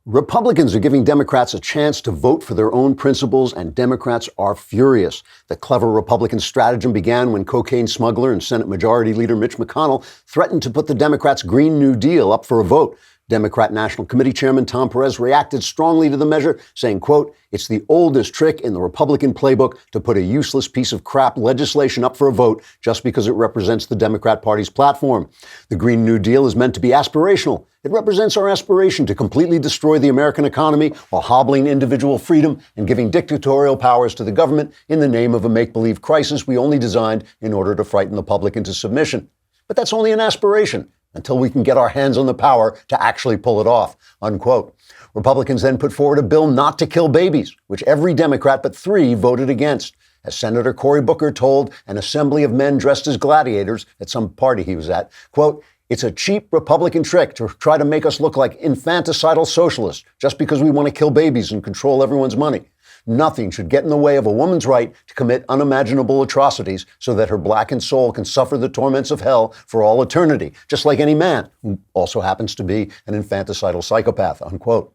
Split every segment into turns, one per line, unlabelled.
Republicans are giving Democrats a chance to vote for their own principles, and Democrats are furious. The clever Republican stratagem began when cocaine smuggler and Senate Majority Leader Mitch McConnell threatened to put the Democrats' Green New Deal up for a vote. Democrat National Committee Chairman Tom Perez reacted strongly to the measure, saying, quote, "It's the oldest trick in the Republican playbook to put a useless piece of crap legislation up for a vote just because it represents the Democrat Party's platform. The Green New Deal is meant to be aspirational. It represents our aspiration to completely destroy the American economy while hobbling individual freedom and giving dictatorial powers to the government in the name of a make-believe crisis we only designed in order to frighten the public into submission. But that's only an aspiration until we can get our hands on the power to actually pull it off," unquote. Republicans then put forward a bill not to kill babies, which every Democrat but 3 voted against. As Senator Cory Booker told an assembly of men dressed as gladiators at some party he was at, quote, "It's a cheap Republican trick to try to make us look like infanticidal socialists just because we want to kill babies and control everyone's money. Nothing should get in the way of a woman's right to commit unimaginable atrocities so that her blackened soul can suffer the torments of hell for all eternity, just like any man who also happens to be an infanticidal psychopath," unquote.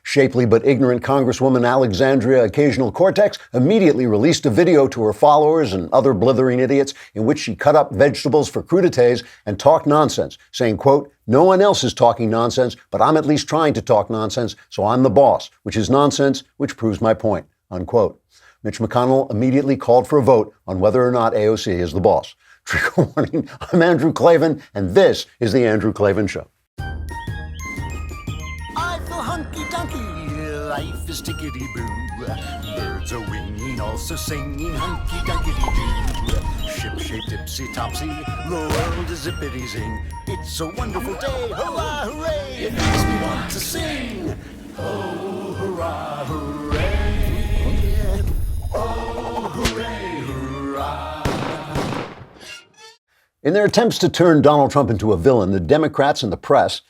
Shapely but ignorant Congresswoman Alexandria Occasional Cortex immediately released a video to her followers and other blithering idiots in which she cut up vegetables for crudités and talked nonsense, saying, quote, "No one else is talking nonsense, but I'm at least trying to talk nonsense, so I'm the boss, which is nonsense, which proves my point," unquote. Mitch McConnell immediately called for a vote on whether or not AOC is the boss. Trigger warning, I'm Andrew Klavan, and this is The Andrew Klavan Show.
Hunky-dunky, life is tickety-boo. Birds are winging, also singing hunky-dunky-doo. Ship-shaped, ipsy-topsy, the world is zippity-zing. It's a wonderful day, hurrah, hooray! It makes me want to sing. Oh, hurrah, hooray! Oh, hooray, hurrah!
In their attempts to turn Donald Trump into a villain, the Democrats and the press,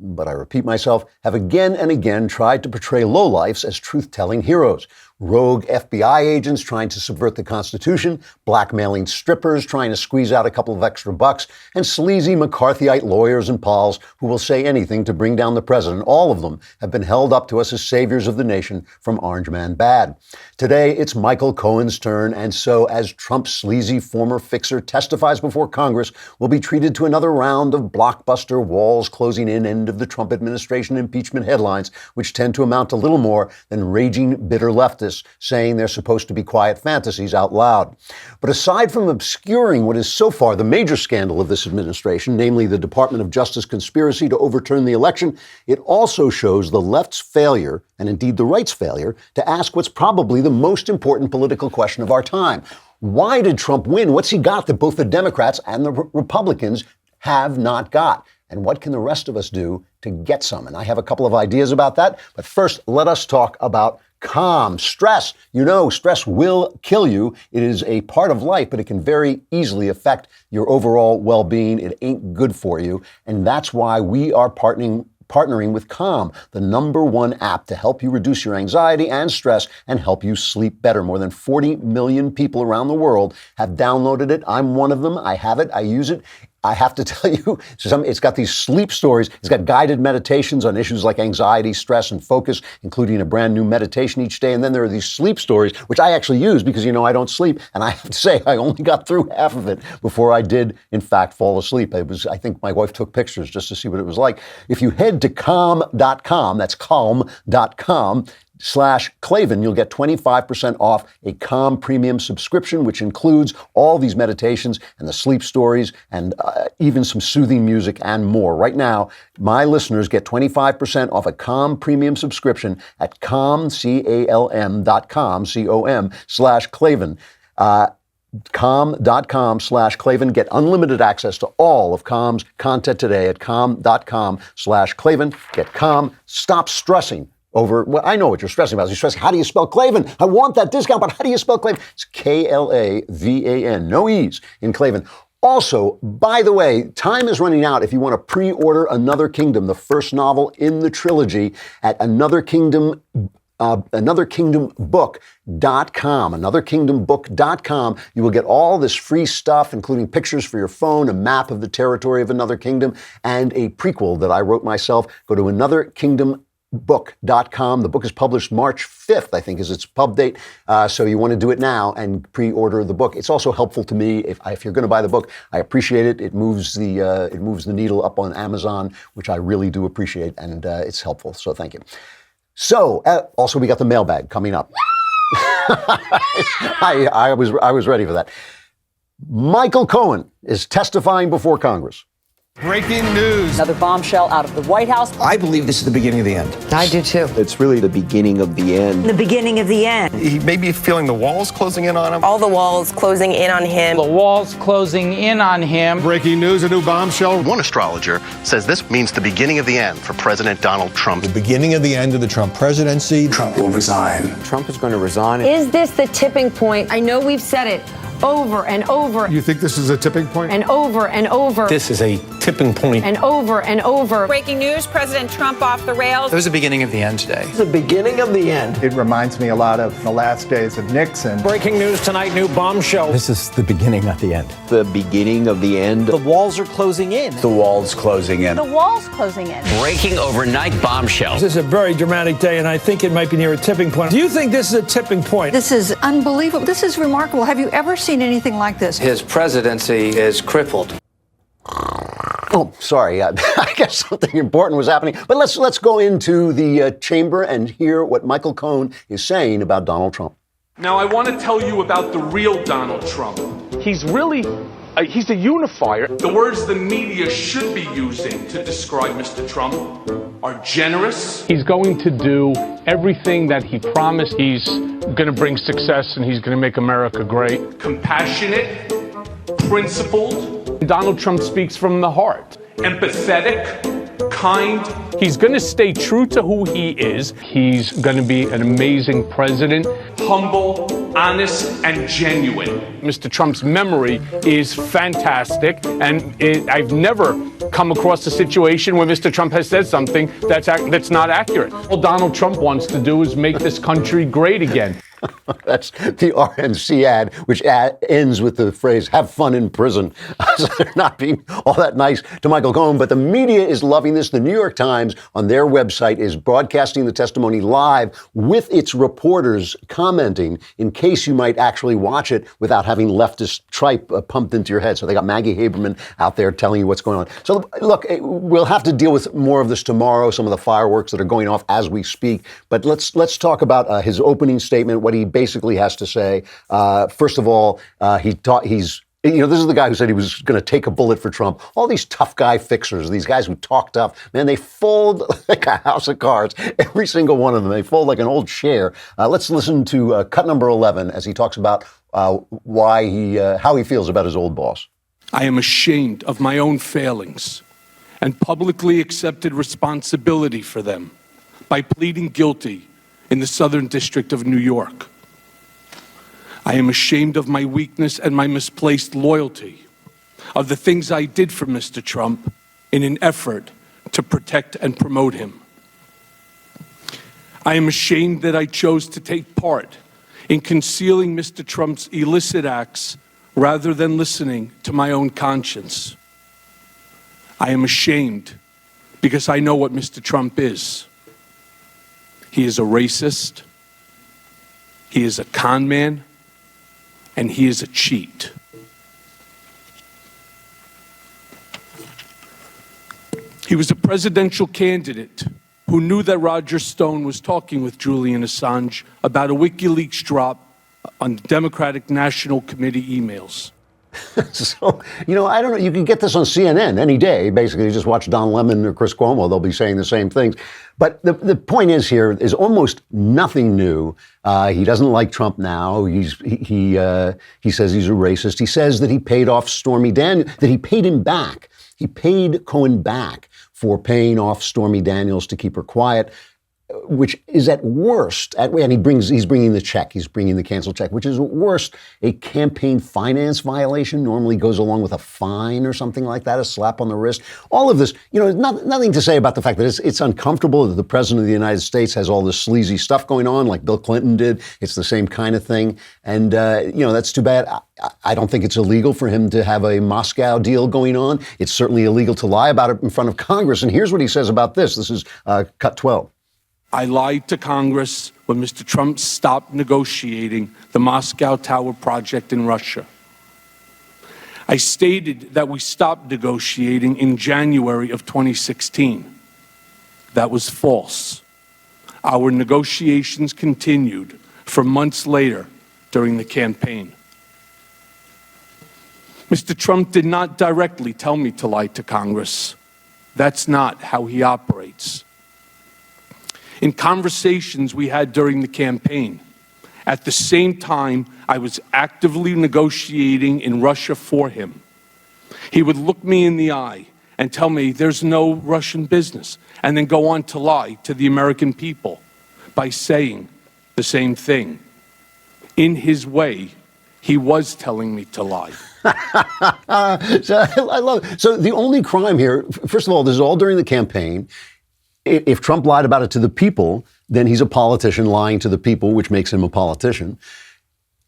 but I repeat myself, have again and again tried to portray lowlifes as truth-telling heroes. Rogue FBI agents trying to subvert the Constitution, blackmailing strippers trying to squeeze out a couple of extra bucks, and sleazy McCarthyite lawyers and pals who will say anything to bring down the president. All of them have been held up to us as saviors of the nation from Orange Man bad. Today, it's Michael Cohen's turn, and so as Trump's sleazy former fixer testifies before Congress, will be treated to another round of blockbuster walls closing in end of the Trump administration impeachment headlines, which tend to amount to little more than raging bitter leftists saying they're supposed to be quiet fantasies out loud. But aside from obscuring what is so far the major scandal of this administration, namely the Department of Justice conspiracy to overturn the election, it also shows the left's failure, and indeed the right's failure, to ask what's probably the most important political question of our time. Why did Trump win? What's he got that both the Democrats and the Republicans have not got? And what can the rest of us do to get some? And I have a couple of ideas about that. But first, let us talk about calm. Stress. You know, stress will kill you. It is a part of life, but it can very easily affect your overall well-being. It ain't good for you. And that's why we are partnering with Calm, the #1 app to help you reduce your anxiety and stress and help you sleep better. More than 40 million people around the world have downloaded it. I'm one of them. I have it. I use it. I have to tell you, it's got these sleep stories. It's got guided meditations on issues like anxiety, stress, and focus, including a brand new meditation each day. And then there are these sleep stories, which I actually use because, you know, I don't sleep. And I have to say, I only got through half of it before I did, in fact, fall asleep. I think my wife took pictures just to see what it was like. If you head to calm.com, that's calm.com/Klavan, you'll get 25% off a Calm premium subscription, which includes all these meditations and the sleep stories and even some soothing music and more. Right now, my listeners get 25% off a Calm premium subscription at calm.com, COM/Klavan. Calm.com/Klavan. Get unlimited access to all of Calm's content today at calm.com/Klavan. Get Calm. Stop stressing over, well, I know what you're stressing about. You're stressing, how do you spell Klavan? I want that discount, but how do you spell Klavan? It's Klavan. No E's in Klavan. Also, by the way, time is running out if you want to pre-order Another Kingdom, the first novel in the trilogy, at anotherkingdombook.com, anotherkingdombook.com. You will get all this free stuff, including pictures for your phone, a map of the territory of Another Kingdom, and a prequel that I wrote myself. Go to blackmailingbook.com. The book is published March 5th, I think is its pub date. So you want to do it now and pre-order the book. It's also helpful to me if you're going to buy the book. I appreciate it. It moves the needle up on Amazon, which I really do appreciate, and it's helpful. So thank you. So also we got the mailbag coming up. I was ready for that. Michael Cohen is testifying before Congress.
Breaking news.
Another bombshell out of the White House.
I believe this is the beginning of the end.
I do too.
It's really the beginning of the end.
The beginning of the end.
He may be feeling the walls closing in on him.
All the walls closing in on him.
The walls closing in on him.
Breaking news, a new bombshell.
One astrologer says this means the beginning of the end for President Donald Trump.
The beginning of the end of the Trump presidency.
Trump will resign. Trump is going to resign.
Is this the tipping point? I know we've said it over and over.
You think this is a tipping point?
And over and over.
This is a tipping point.
And over and over.
Breaking news, President Trump off the rails.
It was the beginning of the end today.
It's the beginning of the end.
It reminds me a lot of the last days of Nixon.
Breaking news tonight, new bombshell.
This is the beginning of the end. The beginning of the end.
The walls are closing in.
The walls closing in.
The walls closing in.
Breaking overnight bombshell.
This is a very dramatic day, and I think it might be near a tipping point. Do you think this is a tipping point?
This is unbelievable. This is remarkable. Have you ever seen anything like this?
His presidency is crippled.
Oh, sorry. I guess something important was happening. But let's go into the chamber and hear what Michael Cohen is saying about Donald Trump.
Now, I want to tell you about the real Donald Trump. He's really, he's a unifier. The words the media should be using to describe Mr. Trump are generous.
He's going to do everything that he promised. He's going to bring success and he's going to make America great.
Compassionate, principled,
Donald Trump speaks from the heart.
empathetic, kind.
He's going to stay true to who he is. He's going to be an amazing president.
Humble, honest, and genuine.
Mr. Trump's memory is fantastic, and I've never come across a situation where Mr. Trump has said something that's not accurate. All Donald Trump wants to do is make this country great again.
That's the RNC ad, which ends with the phrase, have fun in prison. So they're not being all that nice to Michael Cohen, but the media is loving this. The New York Times on their website is broadcasting the testimony live with its reporters commenting in case you might actually watch it without having leftist tripe pumped into your head. So they got Maggie Haberman out there telling you what's going on. So look, we'll have to deal with more of this tomorrow, some of the fireworks that are going off as we speak. But let's talk about his opening statement, what he basically has to say. First of all, this is the guy who said he was going to take a bullet for Trump. All these tough guy fixers, these guys who talk tough, man, they fold like a house of cards. Every single one of them, they fold like an old chair. Let's listen to cut number 11 as he talks about how he feels about his old boss.
I am ashamed of my own failings and publicly accepted responsibility for them by pleading guilty in the Southern District of New York. I am ashamed of my weakness and my misplaced loyalty, of the things I did for Mr. Trump in an effort to protect and promote him. I am ashamed that I chose to take part in concealing Mr. Trump's illicit acts rather than listening to my own conscience. I am ashamed because I know what Mr. Trump is. He is a racist, he is a con man, and he is a cheat. He was a presidential candidate who knew that Roger Stone was talking with Julian Assange about a WikiLeaks drop on Democratic National Committee emails.
So, I don't know. You can get this on CNN any day. Basically, you just watch Don Lemon or Chris Cuomo. They'll be saying the same things. But the point is here is almost nothing new. He doesn't like Trump now. He says he's a racist. He says that he paid off Stormy Daniels, that he paid him back. He paid Cohen back for paying off Stormy Daniels to keep her quiet, which is at worst, and he's bringing the check, he's bringing the canceled check, which is at worst a campaign finance violation, normally goes along with a fine or something like that, a slap on the wrist. All of this, nothing to say about the fact that it's uncomfortable that the president of the United States has all this sleazy stuff going on like Bill Clinton did. It's the same kind of thing. And, that's too bad. I don't think it's illegal for him to have a Moscow deal going on. It's certainly illegal to lie about it in front of Congress. And here's what he says about this. This is cut 12.
I lied to Congress when Mr. Trump stopped negotiating the Moscow Tower project in Russia. I stated that we stopped negotiating in January of 2016. That was false. Our negotiations continued for months later during the campaign. Mr. Trump did not directly tell me to lie to Congress. That's not how he operates. In conversations we had during the campaign, at the same time I was actively negotiating in Russia for him, he would look me in the eye and tell me there's no Russian business, and then go on to lie to the American people by saying the same thing. In his way, he was telling me to lie.
So I love it. So the only crime here, first of all, this is all during the campaign. If Trump lied about it to the people, then he's a politician lying to the people, which makes him a politician.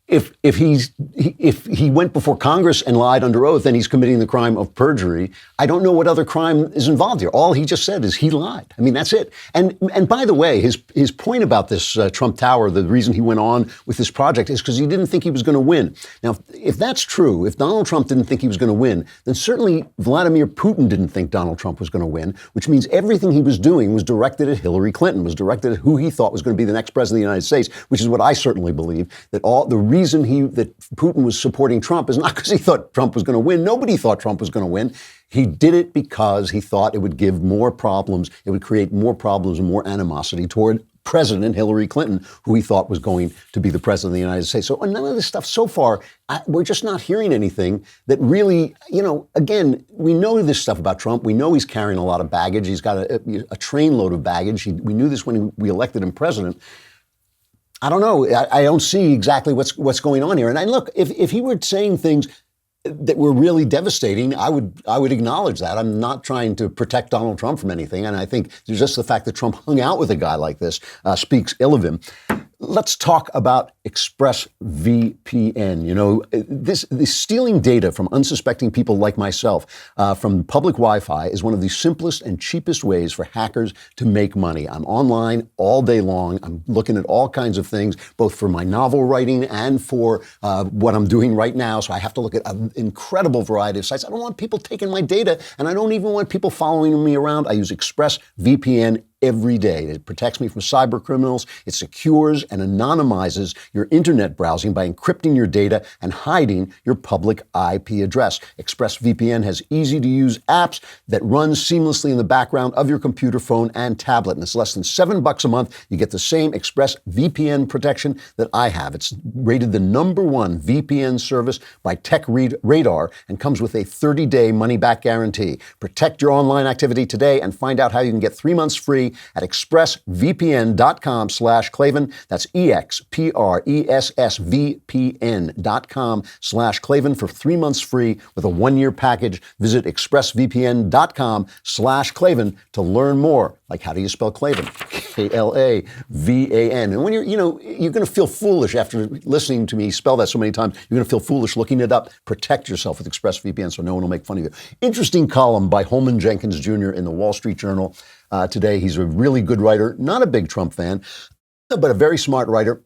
If he went before Congress and lied under oath, then he's committing the crime of perjury. I don't know what other crime is involved here. All he just said is he lied. I mean, that's it. And by the way, his point about this Trump Tower, the reason he went on with this project is because he didn't think he was going to win. Now, if that's true, if Donald Trump didn't think he was going to win, then certainly Vladimir Putin didn't think Donald Trump was going to win, which means everything he was doing was directed at Hillary Clinton, was directed at who he thought was going to be the next president of the United States, which is what I certainly believe, that all the reason that Putin was supporting Trump is not because he thought Trump was going to win. Nobody thought Trump was going to win. He did it because he thought it would give more problems. It would create more problems and more animosity toward President Hillary Clinton, who he thought was going to be the president of the United States. So none of this stuff so far, we're just not hearing anything that really, again, we know this stuff about Trump. We know he's carrying a lot of baggage. He's got a trainload of baggage. We knew this when we elected him president. I don't know. I don't see exactly what's going on here. And look, if he were saying things that were really devastating, I would acknowledge that. I'm not trying to protect Donald Trump from anything. And I think just the fact that Trump hung out with a guy like this speaks ill of him. Let's talk about ExpressVPN. This stealing data from unsuspecting people like myself from public Wi-Fi is one of the simplest and cheapest ways for hackers to make money. I'm online all day long. I'm looking at all kinds of things, both for my novel writing and for what I'm doing right now. So I have to look at an incredible variety of sites. I don't want people taking my data, and I don't even want people following me around. I use ExpressVPN every day. It protects me from cyber criminals. It secures and anonymizes your internet browsing by encrypting your data and hiding your public IP address. ExpressVPN has easy-to-use apps that run seamlessly in the background of your computer, phone, and tablet. And it's less than $7 a month. You get the same ExpressVPN protection that I have. It's rated the #1 VPN service by Tech Radar and comes with a 30-day money-back guarantee. Protect your online activity today and find out how you can get 3 months free at expressvpn.com/Klavan. That's expressvpn.com/Klavan for 3 months free with a 1-year package. Visit expressvpn.com/Klavan to learn more. Like, how do you spell Klavan? Klavan. And when you're going to feel foolish after listening to me spell that so many times. You're going to feel foolish looking it up. Protect yourself with ExpressVPN so no one will make fun of you. Interesting column by Holman Jenkins Jr. in the Wall Street Journal today. He's a really good writer, not a big Trump fan, but a very smart writer.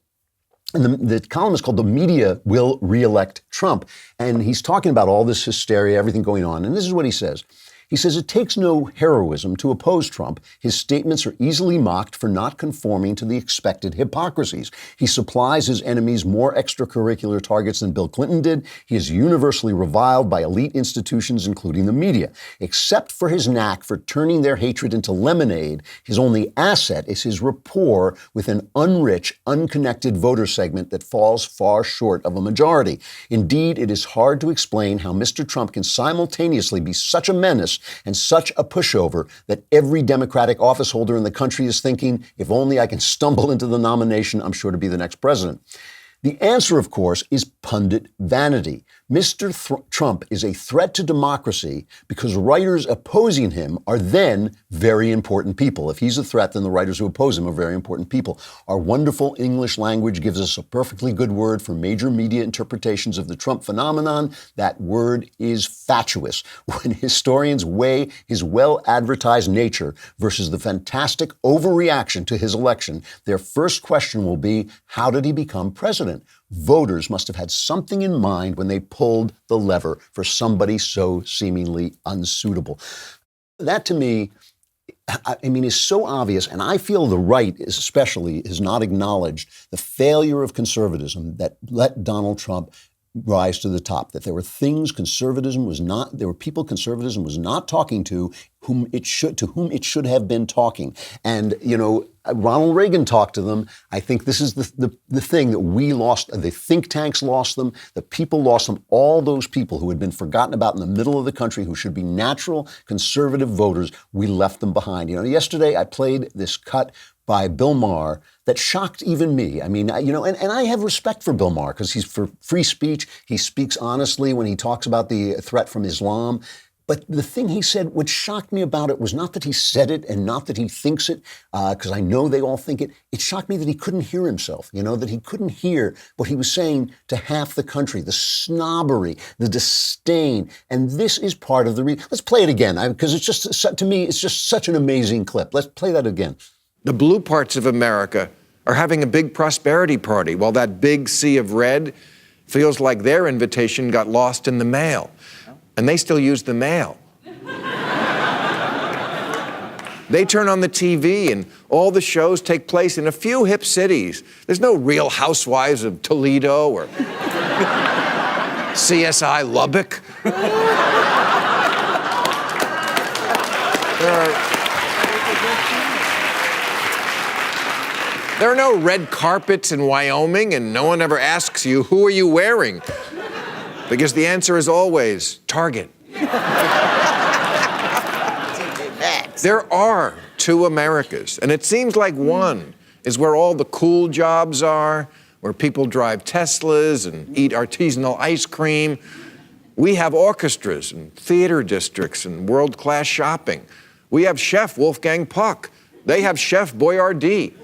And the column is called "The Media Will Re-elect Trump." And he's talking about all this hysteria, everything going on. And this is what he says. He says, it takes no heroism to oppose Trump. His statements are easily mocked for not conforming to the expected hypocrisies. He supplies his enemies more extracurricular targets than Bill Clinton did. He is universally reviled by elite institutions, including the media. Except for his knack for turning their hatred into lemonade, his only asset is his rapport with an unrich, unconnected voter segment that falls far short of a majority. Indeed, it is hard to explain how Mr. Trump can simultaneously be such a menace and such a pushover that every Democratic office holder in the country is thinking, if only I can stumble into the nomination, I'm sure to be the next president. The answer, of course, is pundit vanity. Mr. Trump is a threat to democracy because writers opposing him are then very important people. If he's a threat, then the writers who oppose him are very important people. Our wonderful English language gives us a perfectly good word for major media interpretations of the Trump phenomenon. That word is fatuous. When historians weigh his well-advertised nature versus the fantastic overreaction to his election, their first question will be, how did he become president? Voters must have had something in mind when they pulled the lever for somebody so seemingly unsuitable. That, to me, is so obvious, and I feel the right especially has not acknowledged the failure of conservatism that let Donald Trump rise to the top, that there were things there were people conservatism was not talking to whom it should have been talking. And, Ronald Reagan talked to them. I think this is the thing that we lost. The think tanks lost them. The people lost them. All those people who had been forgotten about in the middle of the country, who should be natural conservative voters, we left them behind. Yesterday I played this cut by Bill Maher that shocked even me. And I have respect for Bill Maher because he's for free speech. He speaks honestly when he talks about the threat from Islam. But the thing he said, what shocked me about it was not that he said it and not that he thinks it, because I know they all think it. It shocked me that he couldn't hear himself, that he couldn't hear what he was saying to half the country, the snobbery, the disdain. And this is part of the reason. Let's play it again, because it's just, to me, it's just such an amazing clip. Let's play that again.
The blue parts of America are having a big prosperity party, while that big sea of red feels like their invitation got lost in the mail. And they still use the mail. They turn on the TV and all the shows take place in a few hip cities. There's no Real Housewives of Toledo or CSI Lubbock. There are no red carpets in Wyoming, and no one ever asks you, who are you wearing? Because the answer is always Target. There are two Americas, and it seems like one is where all the cool jobs are, where people drive Teslas and eat artisanal ice cream. We have orchestras and theater districts and world-class shopping. We have Chef Wolfgang Puck. They have Chef Boyardee.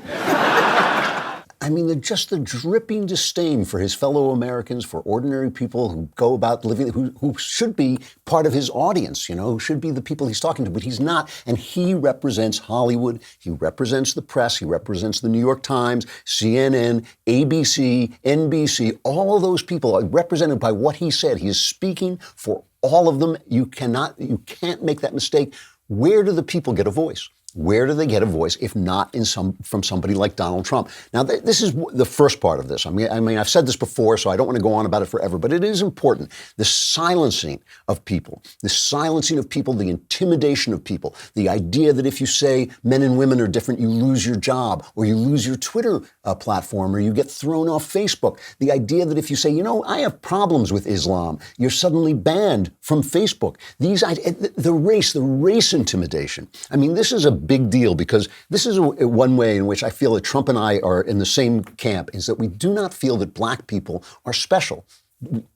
Just the dripping disdain for his fellow Americans, for ordinary people who go about living, who should be part of his audience, who should be the people he's talking to, but he's not. And he represents Hollywood. He represents the press. He represents the New York Times, CNN, ABC, NBC. All of those people are represented by what he said. He is speaking for all of them. You can't make that mistake. Where do the people get a voice? Where do they get a voice if not from somebody like Donald Trump? Now, this is the first part of this. I've said this before, so I don't want to go on about it forever, but it is important. The silencing of people, the intimidation of people, the idea that if you say men and women are different, you lose your job, or you lose your Twitter platform, or you get thrown off Facebook. The idea that if you say, I have problems with Islam, you're suddenly banned from Facebook. The race intimidation. This is a big deal, because this is one way in which I feel that Trump and I are in the same camp, is that we do not feel that black people are special.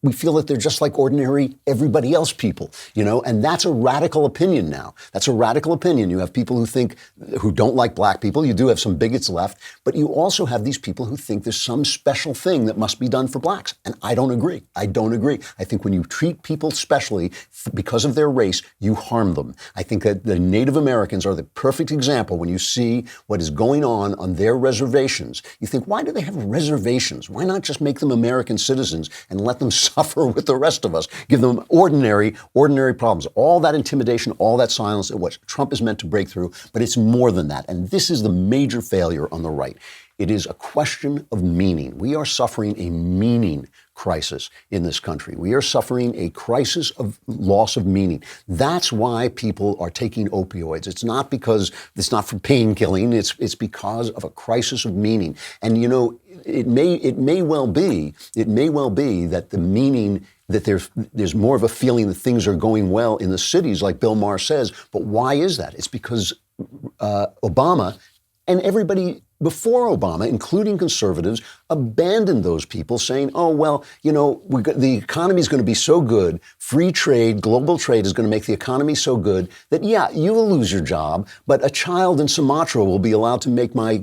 We feel that they're just like ordinary everybody else people, and that's a radical opinion now. That's a radical opinion. You have people who don't like black people. You do have some bigots left, but you also have these people who think there's some special thing that must be done for blacks. And I don't agree. I think when you treat people specially because of their race, you harm them. I think that the Native Americans are the perfect example. When you see what is going on their reservations, you think, why do they have reservations? Why not just make them American citizens and let them suffer with the rest of us, give them ordinary problems. All that intimidation, all that silence, what Trump is meant to break through, but it's more than that. And this is the major failure on the right. It is a question of meaning. We are suffering a meaning crisis in this country. We are suffering a crisis of loss of meaning. That's why people are taking opioids. It's not for pain killing. It's because of a crisis of meaning. And it may well be that the meaning, that there's more of a feeling that things are going well in the cities, like Bill Maher says. But why is that? It's because Obama and everybody before Obama, including conservatives, abandoned those people saying, oh, well, you know, the economy is going to be so good, free trade, global trade is going to make the economy so good that, yeah, you will lose your job, but a child in Sumatra will be allowed to make my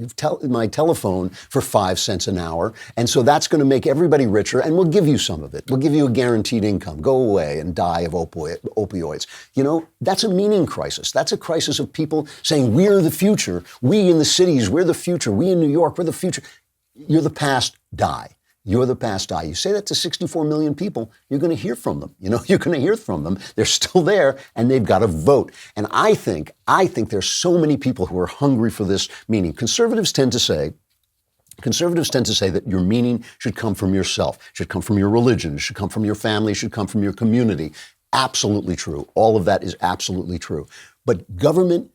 telephone for 5 cents an hour. And so that's going to make everybody richer, and we'll give you some of it. We'll give you a guaranteed income. Go away and die of opioids. You know, that's a meaning crisis. That's a crisis of people saying, we're the future. We in the cities, we're the future. We in New York, we're the future. You're the past, die. You're the past, die. You say that to 64 million people, you're going to hear from them. You know, you're going to hear from them. They're still there, and they've got to vote. And I think there's so many people who are hungry for this meaning. Conservatives tend to say that your meaning should come from yourself, should come from your religion, should come from your family, should come from your community. Absolutely true. All of that is absolutely true. But government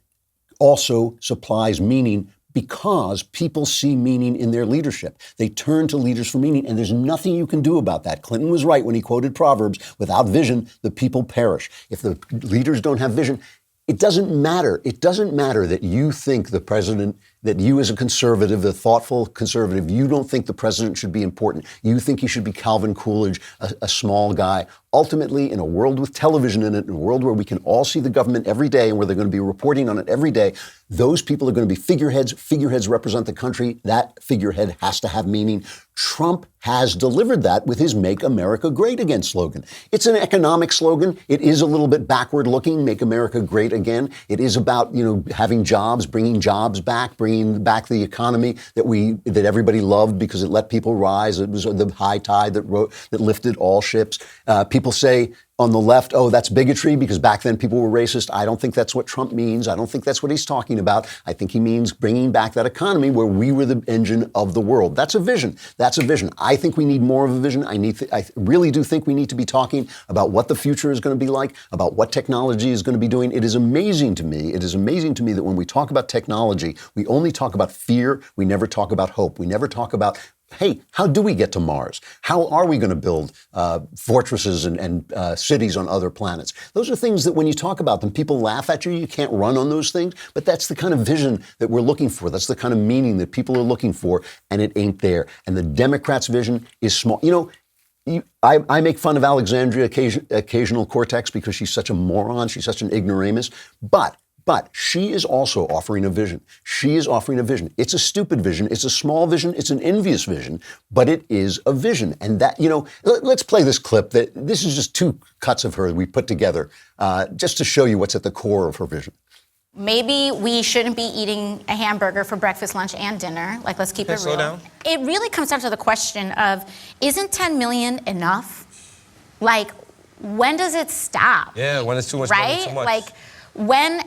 also supplies meaning because people see meaning in their leadership. They turn to leaders for meaning, and there's nothing you can do about that. Clinton was right when he quoted Proverbs, without vision, the people perish. If the leaders don't have vision, it doesn't matter. It doesn't matter that you think the president, that you as a conservative, a thoughtful conservative, you don't think the president should be important. You think he should be Calvin Coolidge, a small guy. Ultimately, in a world with television in it, in a world where we can all see the government every day and where they're going to be reporting on it every day, those people are going to be figureheads. Figureheads represent the country. That figurehead has to have meaning. Trump has delivered that with his Make America Great Again slogan. It's an economic slogan. It is a little bit backward looking, Make America Great Again. It is about, you know, having jobs, bringing jobs back, bringing back the economy that everybody loved because it let people rise. It was the high tide that lifted all ships. People say on the left, oh, that's bigotry because back then people were racist. I don't think that's what Trump means. I don't think that's what he's talking about. I think he means bringing back that economy where we were the engine of the world. That's a vision. That's a vision. I think we need more of a vision. I really do think we need to be talking about what the future is going to be like, about what technology is going to be doing. It is amazing to me. It is amazing to me that when we talk about technology, we only talk about fear. We never talk about hope. We never talk about, hey, how do we get to Mars? How are we going to build fortresses and cities on other planets? Those are things that when you talk about them, people laugh at you. You can't run on those things. But that's the kind of vision that we're looking for. That's the kind of meaning that people are looking for, and it ain't there. And the Democrats' vision is small. You know, I make fun of Alexandria Ocasio-Cortez because she's such a moron. She's such an ignoramus. But she is also offering a vision. She is offering a vision. It's a stupid vision. It's a small vision. It's an envious vision, but it is a vision. And that, you know, let's play this clip. This is just 2 cuts of her we put together just to show you what's at the core of her vision.
Maybe we shouldn't be eating a hamburger for breakfast, lunch, and dinner. Like, let's keep it real.
Slow down.
It really comes down to the question of, isn't 10 million enough? Like, when does it stop?
Yeah, when it's too much,
right?
too much.
Like,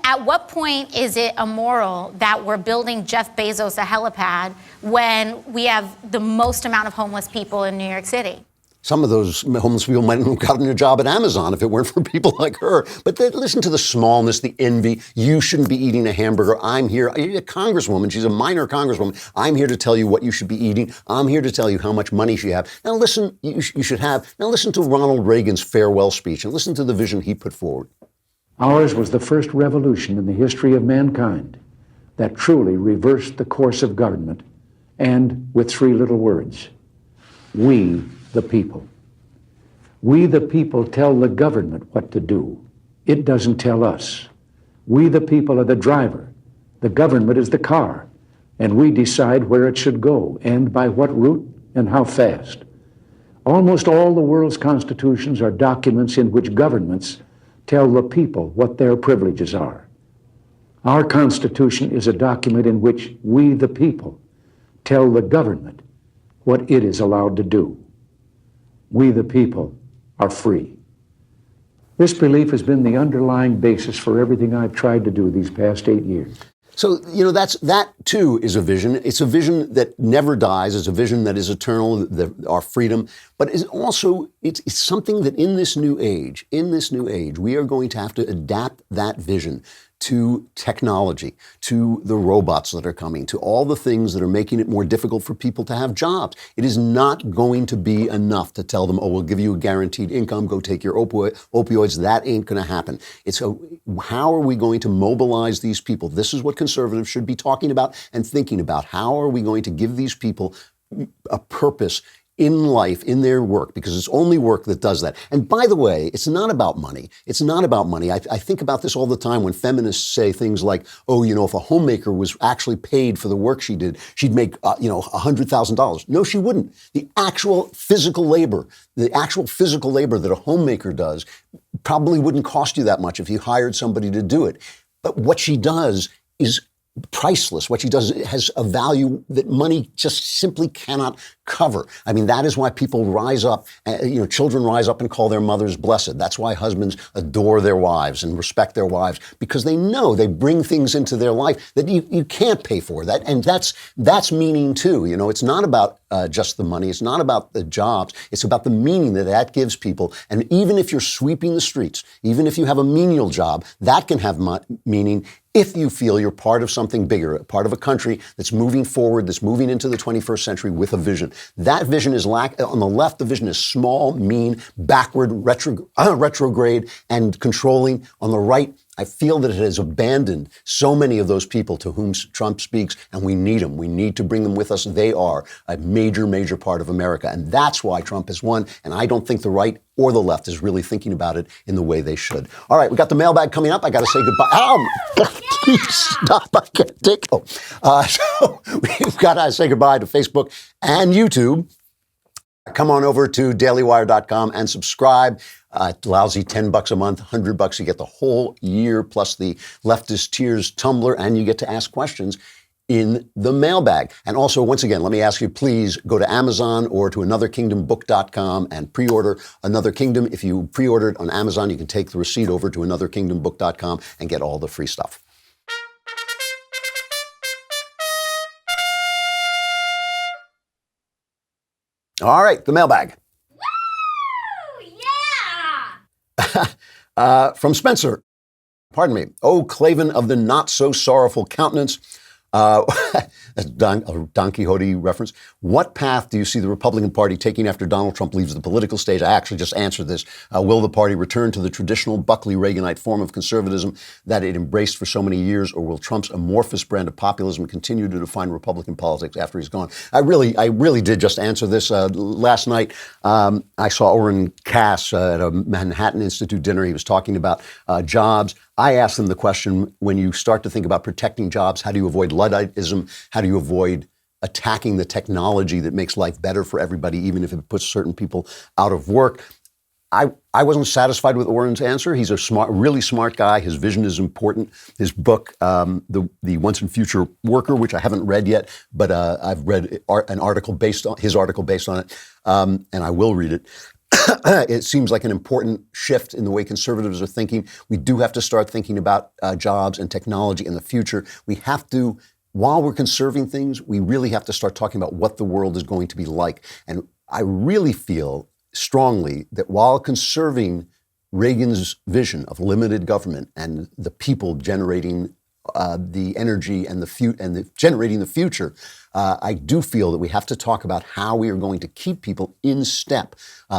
at what point is it immoral that we're building Jeff Bezos a helipad when we have the most amount of homeless people in New York City?
Some of those homeless people might have gotten a job at Amazon if it weren't for people like her. But listen to the smallness, the envy. You shouldn't be eating a hamburger. I'm here. You're a congresswoman. She's a minor congresswoman. I'm here to tell you what you should be eating. I'm here to tell you how much money you have. Now listen, you should have. Now listen to Ronald Reagan's farewell speech and listen to the vision he put forward.
Ours was the first revolution in the history of mankind that truly reversed the course of government, and with 3 little words: we the people. We the people tell the government what to do. It doesn't tell us. We the people are the driver. The government is the car, and we decide where it should go and by what route and how fast. Almost all the world's constitutions are documents in which governments tell the people what their privileges are. Our Constitution is a document in which we, the people, tell the government what it is allowed to do. We, the people, are free. This belief has been the underlying basis for everything I've tried to do these past 8 years.
So, you know, that too is a vision. It's a vision that never dies. It's a vision that is eternal, our freedom. But it's also, it's something that in this new age, we are going to have to adapt that vision to technology, to the robots that are coming, to all the things that are making it more difficult for people to have jobs. It is not going to be enough to tell them, oh, we'll give you a guaranteed income, go take your opioids. That ain't going to happen. How are we going to mobilize these people? This is what conservatives should be talking about and thinking about. How are we going to give these people a purpose in life, in their work, because it's only work that does that. And by the way, it's not about money. It's not about money. I think about this all the time when feminists say things like, oh, if a homemaker was actually paid for the work she did, she'd make, $100,000. No, she wouldn't. The actual physical labor that a homemaker does probably wouldn't cost you that much if you hired somebody to do it. But what she does is priceless. What she does has a value that money just simply cannot cover. I mean, that is why people rise up, children rise up and call their mothers blessed. That's why husbands adore their wives and respect their wives, because they know they bring things into their life that you can't pay for. That, and that's meaning too. It's not about just the money. It's not about the jobs. It's about the meaning that gives people. And even if you're sweeping the streets, even if you have a menial job, that can have meaning if you feel you're part of something bigger, part of a country that's moving forward, that's moving into the 21st century with a vision. That vision is on the left, the vision is small, mean, backward, retrograde, and controlling. On the right, I feel that it has abandoned so many of those people to whom Trump speaks, and we need them. We need to bring them with us. They are a major, major part of America. And that's why Trump has won. And I don't think the right or the left is really thinking about it in the way they should. All right, we got the mailbag coming up. I got to say goodbye. Stop. I can't take it. So we've got to say goodbye to Facebook and YouTube. Come on over to dailywire.com and subscribe. Lousy $10 a month, $100, you get the whole year, plus the Leftist Tears Tumblr, and you get to ask questions in the mailbag. And also, once again, let me ask you, please go to Amazon or to anotherkingdombook.com and pre-order Another Kingdom. If you pre-ordered on Amazon, you can take the receipt over to anotherkingdombook.com and get all the free stuff. All right, the mailbag. From Spencer, pardon me. Oh, Klavan of the not so sorrowful countenance. That's a Don Quixote reference. What path do you see the Republican Party taking after Donald Trump leaves the political stage? I actually just answered this. Will the party return to the traditional Buckley-Reaganite form of conservatism that it embraced for so many years, or will Trump's amorphous brand of populism continue to define Republican politics after he's gone? I really did just answer this. Last night, I saw Orrin Cass at a Manhattan Institute dinner. He was talking about jobs. I asked them the question, when you start to think about protecting jobs, how do you avoid Ludditism? How do you avoid attacking the technology that makes life better for everybody, even if it puts certain people out of work? I wasn't satisfied with Orrin's answer. He's a really smart guy. His vision is important. His book, the Once and Future Worker, which I haven't read yet, but I've read an article based on his article based on it, and I will read it. It seems like an important shift in the way conservatives are thinking. We do have to start thinking about jobs and technology in the future. We have to, while we're conserving things, we really have to start talking about what the world is going to be like. And I really feel strongly that while conserving Reagan's vision of limited government and the people generating the energy and generating the future, I do feel that we have to talk about how we are going to keep people in step.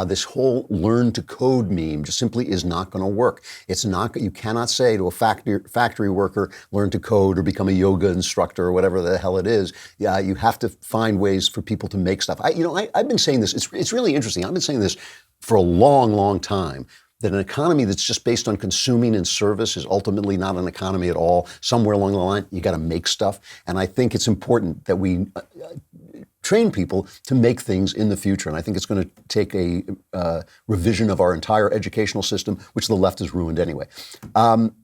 This whole learn to code meme just simply is not going to work. It's not. You cannot say to a factory worker, learn to code or become a yoga instructor or whatever the hell it is. You have to find ways for people to make stuff. I've been saying this. It's really interesting. I've been saying this for a long, long time, that an economy that's just based on consuming and service is ultimately not an economy at all. Somewhere along the line, you got to make stuff. And I think it's important that we train people to make things in the future. And I think it's going to take a revision of our entire educational system, which the left has ruined anyway. From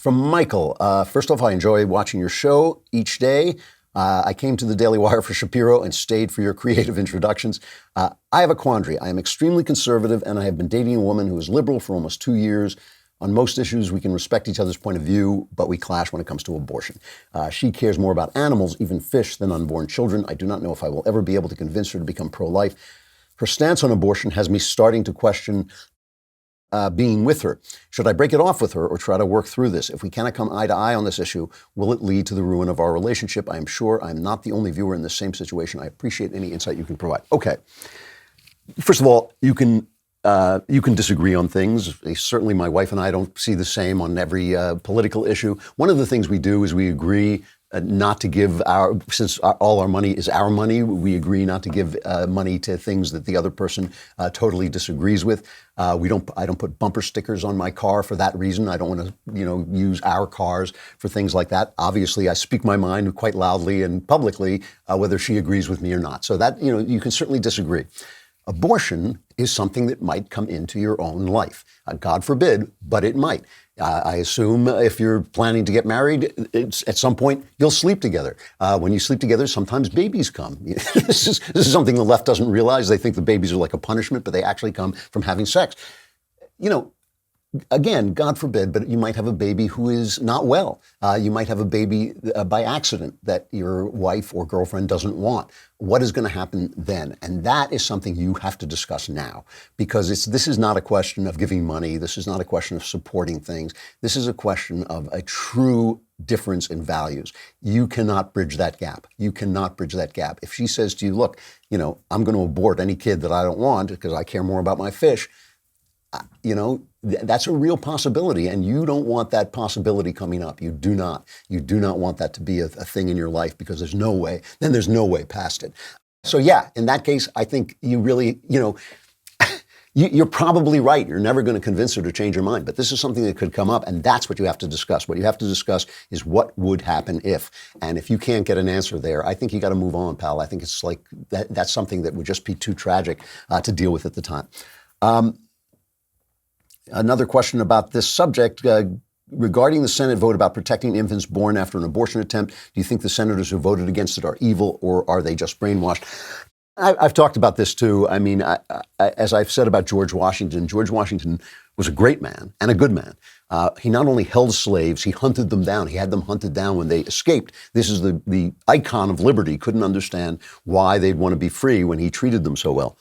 Michael, first off, I enjoy watching your show each day. I came to the Daily Wire for Shapiro and stayed for your creative introductions. I have a quandary. I am extremely conservative, and I have been dating a woman who is liberal for almost 2 years. On most issues, we can respect each other's point of view, but we clash when it comes to abortion. She cares more about animals, even fish, than unborn children. I do not know if I will ever be able to convince her to become pro-life. Her stance on abortion has me starting to question being with her. Should I break it off with her or try to work through this? If we cannot come eye to eye on this issue, will it lead to the ruin of our relationship? I am sure I'm not the only viewer in the same situation. I appreciate any insight you can provide. Okay. First of all, you can disagree on things. Certainly my wife and I don't see the same on every political issue. One of the things we do is we agree not to give since all our money is our money, we agree not to give money to things that the other person totally disagrees with. I don't put bumper stickers on my car for that reason. I don't want to, use our cars for things like that. Obviously, I speak my mind quite loudly and publicly, whether she agrees with me or not. So that, you can certainly disagree. Abortion is something that might come into your own life. God forbid, but it might. I assume if you're planning to get married, at some point you'll sleep together. When you sleep together, sometimes babies come. This is something the left doesn't realize. They think the babies are like a punishment, but they actually come from having sex. Again, God forbid, but you might have a baby who is not well. You might have a baby by accident that your wife or girlfriend doesn't want. What is going to happen then? And that is something you have to discuss now, because this is not a question of giving money. This is not a question of supporting things. This is a question of a true difference in values. You cannot bridge that gap. You cannot bridge that gap. If she says to you, look, I'm going to abort any kid that I don't want because I care more about my fish, that's a real possibility, and you don't want that possibility coming up. You do not. You do not want that to be a thing in your life, because there's no way past it. So yeah, in that case, I think you really, you're probably right. You're never going to convince her to change her mind, but this is something that could come up, and that's what you have to discuss. What you have to discuss is what would happen if, and if you can't get an answer there, I think you got to move on, pal. I think it's like that's something that would just be too tragic to deal with at the time. Another question about this subject, regarding the Senate vote about protecting infants born after an abortion attempt, do you think the senators who voted against it are evil, or are they just brainwashed? I've talked about this too. I mean, as I've said about George Washington was a great man and a good man. He not only held slaves, he hunted them down. He had them hunted down when they escaped. This is the icon of liberty. Couldn't understand why they'd want to be free when he treated them so well.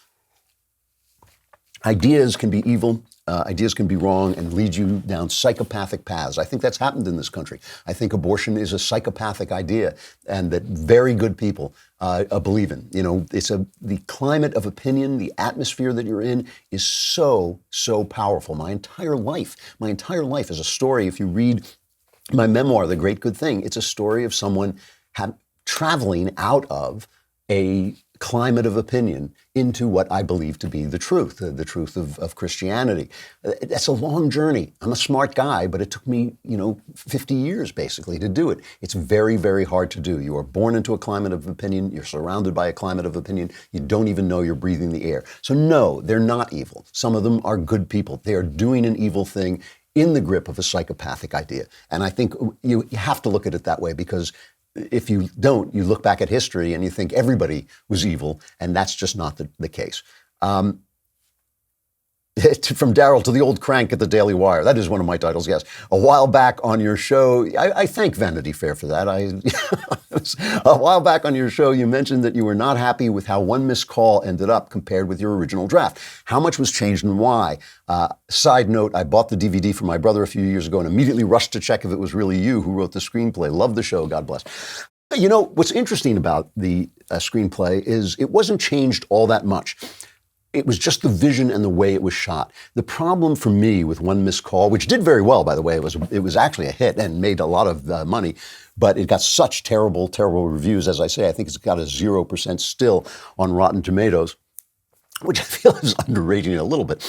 Ideas can be evil. Ideas can be wrong and lead you down psychopathic paths. I think that's happened in this country. I think abortion is a psychopathic idea, and that very good people believe in. It's the climate of opinion, the atmosphere that you're in is so powerful. My entire life is a story. If you read my memoir, The Great Good Thing, it's a story of someone traveling out of a climate of opinion into what I believe to be the truth of Christianity. That's a long journey. I'm a smart guy, but it took me, 50 years basically to do it. It's very, very hard to do. You are born into a climate of opinion. You're surrounded by a climate of opinion. You don't even know you're breathing the air. So no, they're not evil. Some of them are good people. They are doing an evil thing in the grip of a psychopathic idea. And I think you have to look at it that way, because if you don't, you look back at history and you think everybody was evil, and that's just not the case. From Daryl to the old crank at the Daily Wire. That is one of my titles, yes. A while back on your show, I thank Vanity Fair for that. A while back on your show, you mentioned that you were not happy with how one missed call ended up compared with your original draft. How much was changed and why? Side note, I bought the DVD for my brother a few years ago and immediately rushed to check if it was really you who wrote the screenplay. Love the show, God bless. What's interesting about the screenplay is it wasn't changed all that much. It was just the vision and the way it was shot. The problem for me with One Missed Call, which did very well, by the way, it was actually a hit and made a lot of money, but it got such terrible reviews. As I say, I think it's got a 0% still on Rotten Tomatoes, which I feel is underrating it a little bit.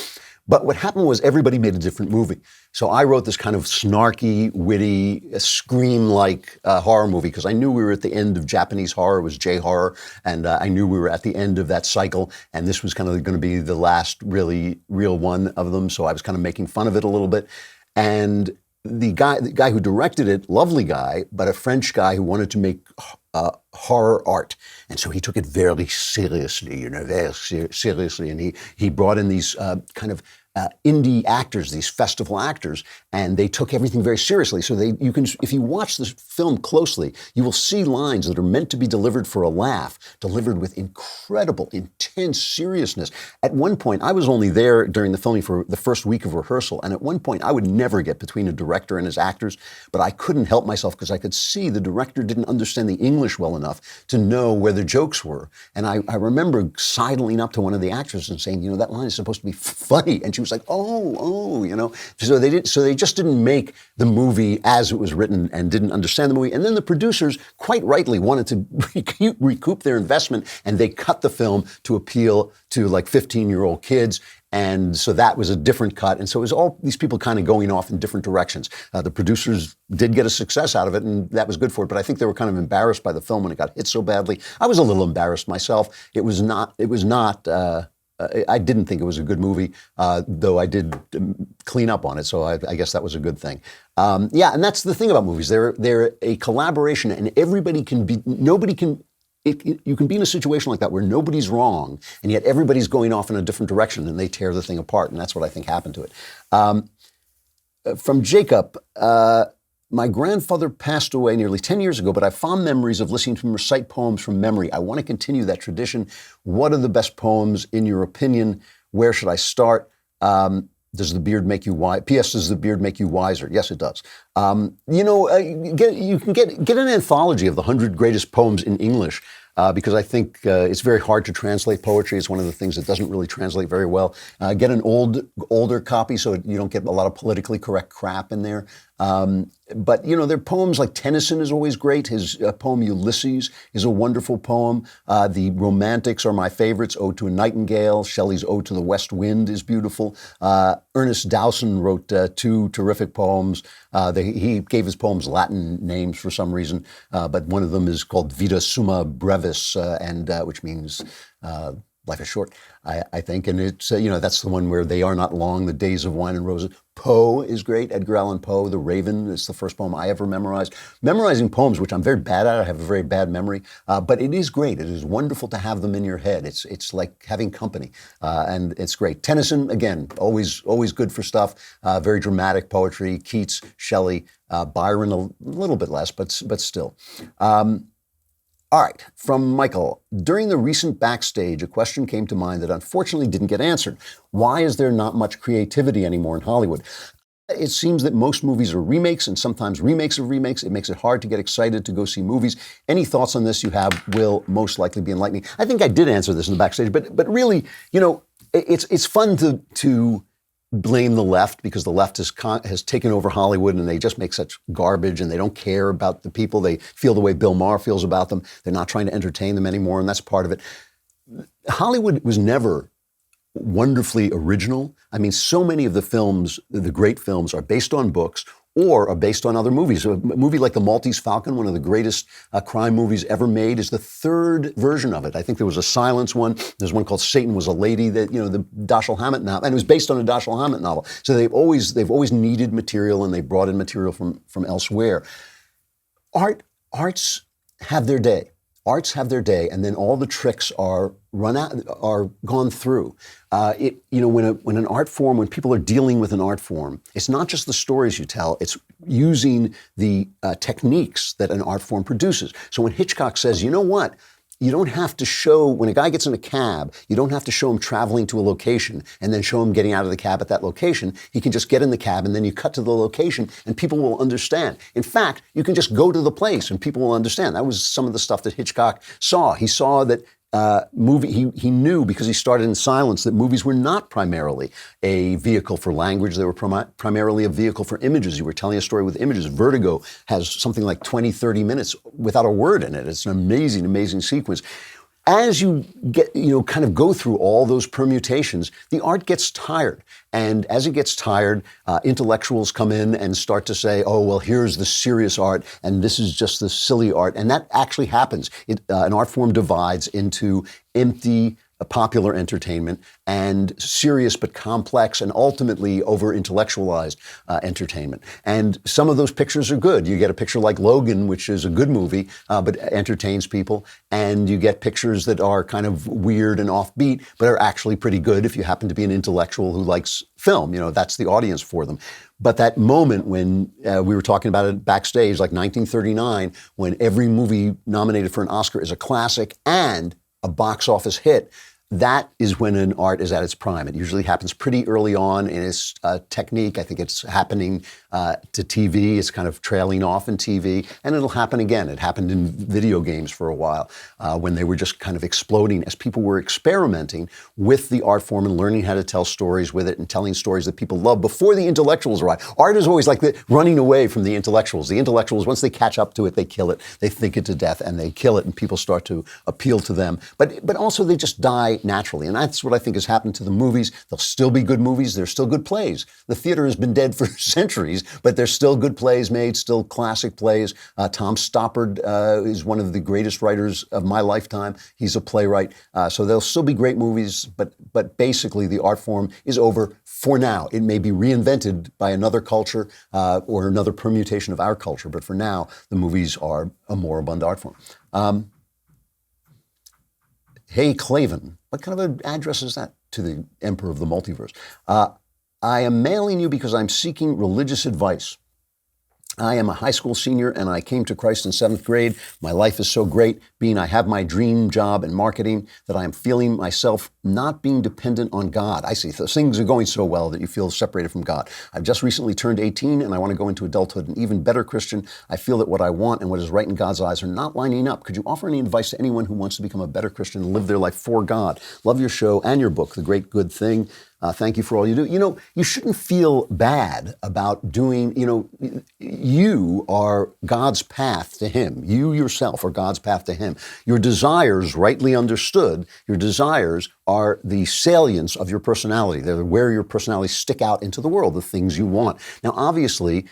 But what happened was everybody made a different movie. So I wrote this kind of snarky, witty, Scream-like horror movie, because I knew we were at the end of Japanese horror. It was J-horror, and I knew we were at the end of that cycle, and this was kind of going to be the last really real one of them. So I was kind of making fun of it a little bit. And the guy who directed it, lovely guy, but a French guy who wanted to make horror art. And so he took it very seriously, very seriously. And he brought in these kind of indie actors, these festival actors, and they took everything very seriously. So you can, if you watch the film closely, you will see lines that are meant to be delivered for a laugh, delivered with incredible, intense seriousness. At one point, I was only there during the filming for the first week of rehearsal, and at one point, I would never get between a director and his actors, but I couldn't help myself because I could see the director didn't understand the English well enough to know where the jokes were. And I remember sidling up to one of the actors and saying, that line is supposed to be funny, and she was like, oh. So they just didn't make the movie as it was written and didn't understand the movie. And then the producers, quite rightly, wanted to recoup their investment, and they cut the film to appeal to like 15-year-old kids. And so that was a different cut. And so it was all these people kind of going off in different directions. The producers did get a success out of it, and that was good for it. But I think they were kind of embarrassed by the film when it got hit so badly. I was a little embarrassed myself. It was not. I didn't think it was a good movie, though I did clean up on it, so I guess that was a good thing. And that's the thing about movies. They're a collaboration, and everybody can be, nobody can, you can be in a situation like that where nobody's wrong, and yet everybody's going off in a different direction, and they tear the thing apart, and that's what I think happened to it. From Jacob, my grandfather passed away nearly 10 years ago, but I have fond memories of listening to him recite poems from memory. I want to continue that tradition. What are the best poems in your opinion? Where should I start? Does the beard make you wise? P.S. Does the beard make you wiser? Yes, it does. You can get an anthology of the 100 greatest poems in English. Because I think it's very hard to translate poetry. It's one of the things that doesn't really translate very well. Get an older copy so you don't get a lot of politically correct crap in there. But, their poems like Tennyson is always great. His poem Ulysses is a wonderful poem. The Romantics are my favorites. Ode to a Nightingale. Shelley's Ode to the West Wind is beautiful. Ernest Dowson wrote 2 terrific poems. He gave his poems Latin names for some reason, but one of them is called Vita Summa Brevis, which means life is short, I think. And it's, that's the one where they are not long, the days of wine and roses. Poe is great, Edgar Allan Poe, The Raven is the first poem I ever memorized. Memorizing poems, which I'm very bad at, I have a very bad memory, but it is great. It is wonderful to have them in your head. It's like having company, and it's great. Tennyson, again, always good for stuff, very dramatic poetry. Keats, Shelley, Byron, a little bit less, but still. All right, from Michael. During the recent Backstage, a question came to mind that unfortunately didn't get answered. Why is there not much creativity anymore in Hollywood? It seems that most movies are remakes, and sometimes remakes of remakes. It makes it hard to get excited to go see movies. Any thoughts on this you have will most likely be enlightening. I think I did answer this in the Backstage, but really, it's fun to blame the left because the left has taken over Hollywood and they just make such garbage and they don't care about the people. They feel the way Bill Maher feels about them. They're not trying to entertain them anymore, and that's part of it. Hollywood was never wonderfully original. I mean, so many of the films, the great films, are based on books or are based on other movies. A movie like The Maltese Falcon, one of the greatest crime movies ever made, is the third version of it. I think there was a Silence one. There's one called Satan Was a Lady, that the Dashiell Hammett novel, and it was based on a Dashiell Hammett novel. So they've always needed material, and they brought in material from elsewhere. Arts have their day. Arts have their day, and then all the tricks are gone through. When people are dealing with an art form, it's not just the stories you tell, it's using the techniques that an art form produces. So when Hitchcock says, you know what? You don't have to show, when a guy gets in a cab, you don't have to show him traveling to a location and then show him getting out of the cab at that location. He can just get in the cab and then you cut to the location and people will understand. In fact, you can just go to the place and people will understand. That was some of the stuff that Hitchcock saw. He saw that he knew, because he started in silence, that movies were not primarily a vehicle for language. They were primarily a vehicle for images. You were telling a story with images. Vertigo has something like 20, 30 minutes without a word in it. It's an amazing, amazing sequence. As you get, kind of go through all those permutations, the art gets tired. And as it gets tired, intellectuals come in and start to say, oh, well, here's the serious art, and this is just the silly art. And that actually happens. An art form divides into empty, popular entertainment and serious but complex and ultimately over-intellectualized entertainment. And some of those pictures are good. You get a picture like Logan, which is a good movie, but entertains people. And you get pictures that are kind of weird and offbeat, but are actually pretty good if you happen to be an intellectual who likes film. You know, that's the audience for them. But that moment when we were talking about it backstage, like 1939, when every movie nominated for an Oscar is a classic and a box office hit, that is when an art is at its prime. It usually happens pretty early on in its technique. I think it's happening to TV. It's kind of trailing off in TV, and it'll happen again. It happened in video games for a while when they were just kind of exploding as people were experimenting with the art form and learning how to tell stories with it and telling stories that people love before the intellectuals arrive. Art is always like running away from the intellectuals. The intellectuals, once they catch up to it, they kill it. They think it to death, and they kill it, and people start to appeal to them. But also they just die naturally. And that's what I think has happened to the movies. They'll still be good movies. They're still good plays. The theater has been dead for centuries, but there's still good plays made, still classic plays. Tom Stoppard is one of the greatest writers of my lifetime. He's a playwright. So there'll still be great movies, but basically the art form is over for now. It may be reinvented by another culture or another permutation of our culture, but for now, the movies are a moribund art form. Hey, Klavan, what kind of an address is that to the Emperor of the Multiverse? I am mailing you because I'm seeking religious advice. I am a high school senior and I came to Christ in 7th grade. My life is so great, being I have my dream job in marketing, that I am feeling myself not being dependent on God. I see, things are going so well that you feel separated from God. I've just recently turned 18 and I want to go into adulthood an even better Christian. I feel that what I want and what is right in God's eyes are not lining up. Could you offer any advice to anyone who wants to become a better Christian and live their life for God? Love your show and your book, The Great Good Thing. Thank you for all you do. You know, you shouldn't feel bad about doing, you are God's path to Him. You yourself are God's path to Him. Your desires, rightly understood, your desires are the salience of your personality. They're where your personality stick out into the world, the things you want. Now, obviously,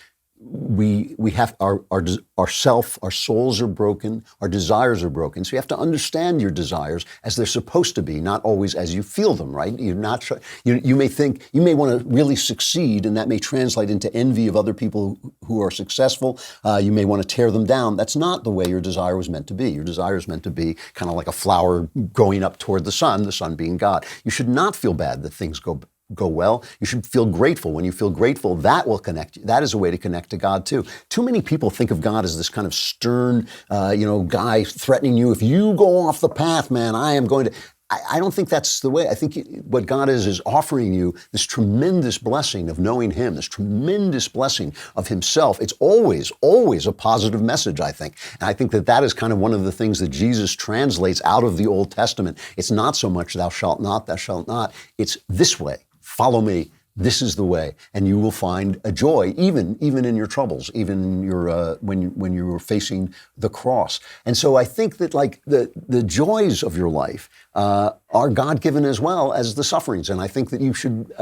we have our souls are broken, our desires are broken. So you have to understand your desires as they're supposed to be, not always as you feel them, right? You're not, you may think, you may want to really succeed, and that may translate into envy of other people who are successful. You may want to tear them down. That's not the way your desire was meant to be. Your desire is meant to be kind of like a flower growing up toward the sun being God. You should not feel bad that things go well. You should feel grateful. When you feel grateful, that will connect you. That is a way to connect to God too. Too many people think of God as this kind of stern, guy threatening you. If you go off the path, man, I am going to... I don't think that's the way. I think what God is offering you this tremendous blessing of knowing Him, this tremendous blessing of Himself. It's always, always a positive message, I think. And I think that is kind of one of the things that Jesus translates out of the Old Testament. It's not so much thou shalt not, thou shalt not. It's this way. Follow me. This is the way, and you will find a joy, even in your troubles, even in your when you're facing the cross. And so I think that like the joys of your life are God-given as well as the sufferings. And I think that you should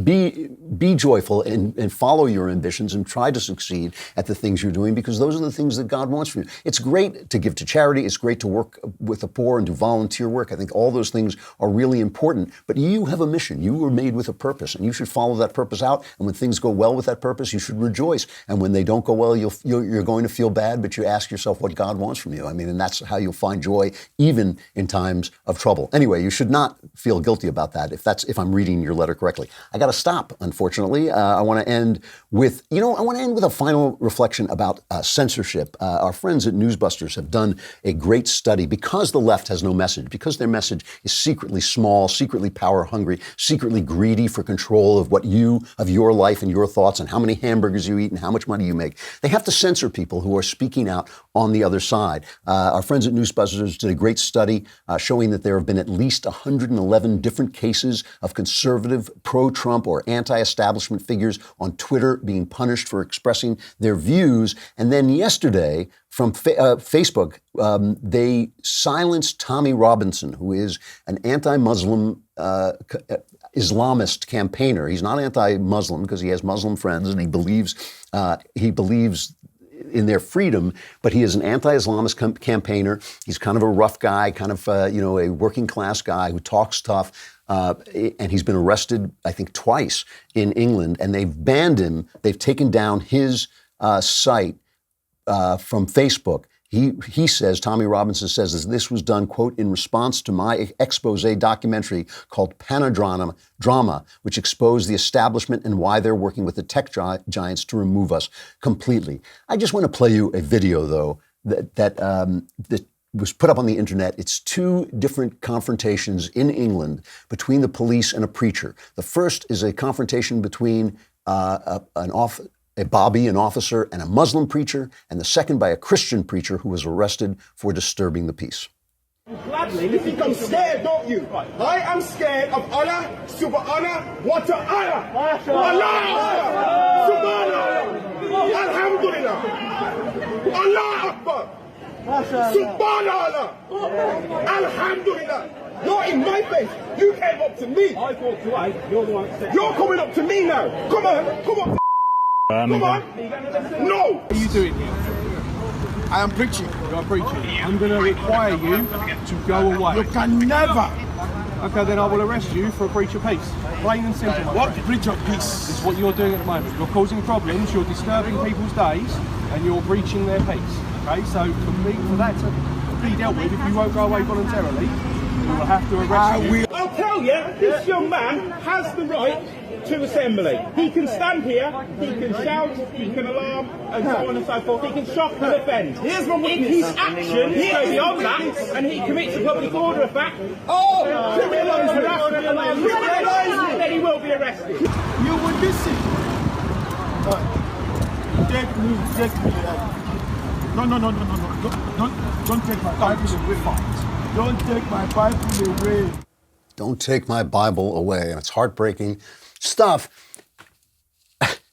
be joyful and follow your ambitions and try to succeed at the things you're doing, because those are the things that God wants from you. It's great to give to charity. It's great to work with the poor and do volunteer work. I think all those things are really important. But you have a mission. You were made with a purpose, and you should follow that purpose out. And when things go well with that purpose, you should rejoice. And when they don't go well, you're going to feel bad, but you ask yourself what God wants from you. I mean, and that's how you'll find joy even in times of trouble. Anyway, you should not feel guilty about that if I'm reading your letter correctly. I got to stop, unfortunately. I want to end with a final reflection about censorship. Our friends at Newsbusters have done a great study because the left has no message, because their message is secretly small, secretly power hungry, secretly greedy for control of your life and your thoughts and how many hamburgers you eat and how much money you make. They have to censor people who are speaking out on the other side. Our friends at Newsbusters did a great study showing that there have been at least 111 different cases of conservative, pro-Trump or anti-establishment figures on Twitter being punished for expressing their views. And then yesterday, from Facebook, they silenced Tommy Robinson, who is an anti-Muslim Islamist campaigner. He's not anti-Muslim because he has Muslim friends and he believes in their freedom, but he is an anti-Islamist campaigner. He's kind of a rough guy, kind of, a working class guy who talks tough. And he's been arrested, I think, twice in England, and they've banned him. They've taken down his site from Facebook. He says, Tommy Robinson says, that this was done, quote, in response to my expose documentary called Panadrama, which exposed the establishment and why they're working with the tech giants to remove us completely. I just want to play you a video, though, that was put up on the internet. It's two different confrontations in England between the police and a preacher. The first is a confrontation between a Bobby, an officer, and a Muslim preacher, and the second by a Christian preacher who was arrested for disturbing the peace.
Gladly, you think I'm scared, don't you? I am scared of Allah, subhanahu wa ta'ala. Allah, subhanallah, alhamdulillah, Allah Akbar, subhanallah, alhamdulillah. You're in my face. You came up to me. I thought you're the one. You're coming up to me now. Come on, come on. Come on! No!
What are you doing here?
I am preaching.
You're preaching. I'm going to require you to go away.
You can never.
Okay, then I will arrest you for a breach of peace. Plain and simple.
What breach of peace?
This is what you're doing at the moment. You're causing problems, you're disturbing people's days, and you're breaching their peace. Okay, so for that to be dealt with, if you won't go away voluntarily, we will have to arrest you.
I'll tell you, this young man has the right to assembly. He can stand here, he can shout, he can alarm, and so on and so forth. He can shock and offend. Here's my witness. If his actions go beyond that, and he commits a public order offence, then he will be arrested.
You will listen. Take me. No. Don't take my Bible away. Don't take my Bible away.
Don't take my Bible away. And it's heartbreaking stuff.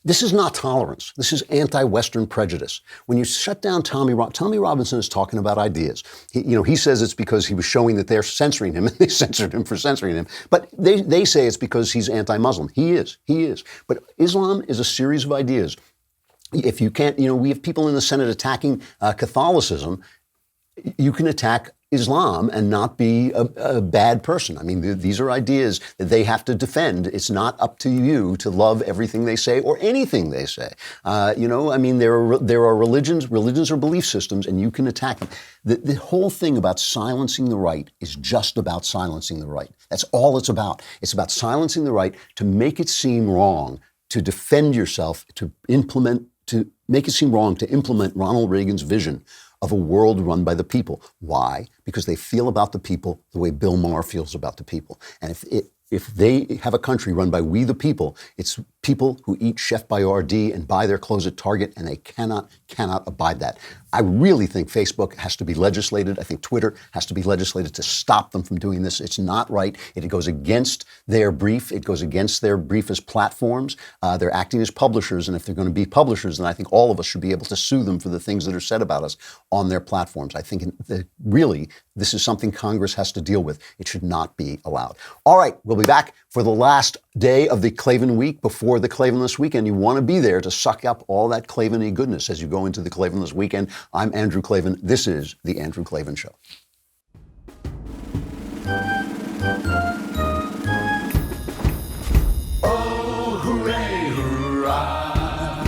This is not tolerance. This is anti-Western prejudice. When you shut down Tommy Robinson is talking about ideas. He says it's because he was showing that they're censoring him, and they censored him for censoring him. But they say it's because he's anti-Muslim. He is. But Islam is a series of ideas. If you can't, we have people in the Senate attacking Catholicism. You can attack Islam and not be a bad person. I mean, these are ideas that they have to defend. It's not up to you to love everything they say or anything they say. There are religions are belief systems, and you can attack them. The whole thing about silencing the right is just about silencing the right. That's all it's about. It's about silencing the right to make it seem wrong, to defend yourself, to make it seem wrong to implement Ronald Reagan's vision of a world run by the people. Why? Because they feel about the people the way Bill Maher feels about the people. And if they have a country run by we the people, it's people who eat Chef Boyardee and buy their clothes at Target, and they cannot abide that. I really think Facebook has to be legislated. I think Twitter has to be legislated to stop them from doing this. It's not right. It goes against their brief. It goes against their brief as platforms. They're acting as publishers, and if they're going to be publishers, then I think all of us should be able to sue them for the things that are said about us on their platforms. I think really this is something Congress has to deal with. It should not be allowed. All right, we'll be back for the last day of the Klavan week before the Klavanless weekend. You want to be there to suck up all that Klavan-y goodness as you go into the Klavanless weekend. I'm Andrew Klavan. This is The Andrew Klavan Show.
Oh, hooray, hurrah.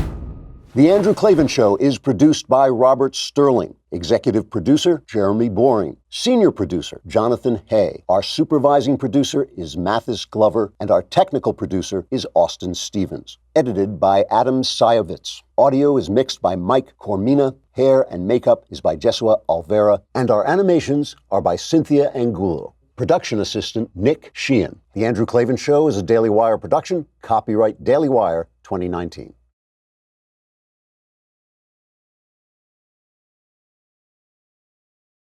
The Andrew Klavan Show is produced by Robert Sterling. Executive producer, Jeremy Boring. Senior producer, Jonathan Hay. Our supervising producer is Mathis Glover, and our technical producer is Austin Stevens. Edited by Adam Sayevitz. Audio is mixed by Mike Cormina. Hair and makeup is by Jesua Alvera. And our animations are by Cynthia Angulo. Production assistant, Nick Sheehan. The Andrew Klavan Show is a Daily Wire production. Copyright Daily Wire 2019.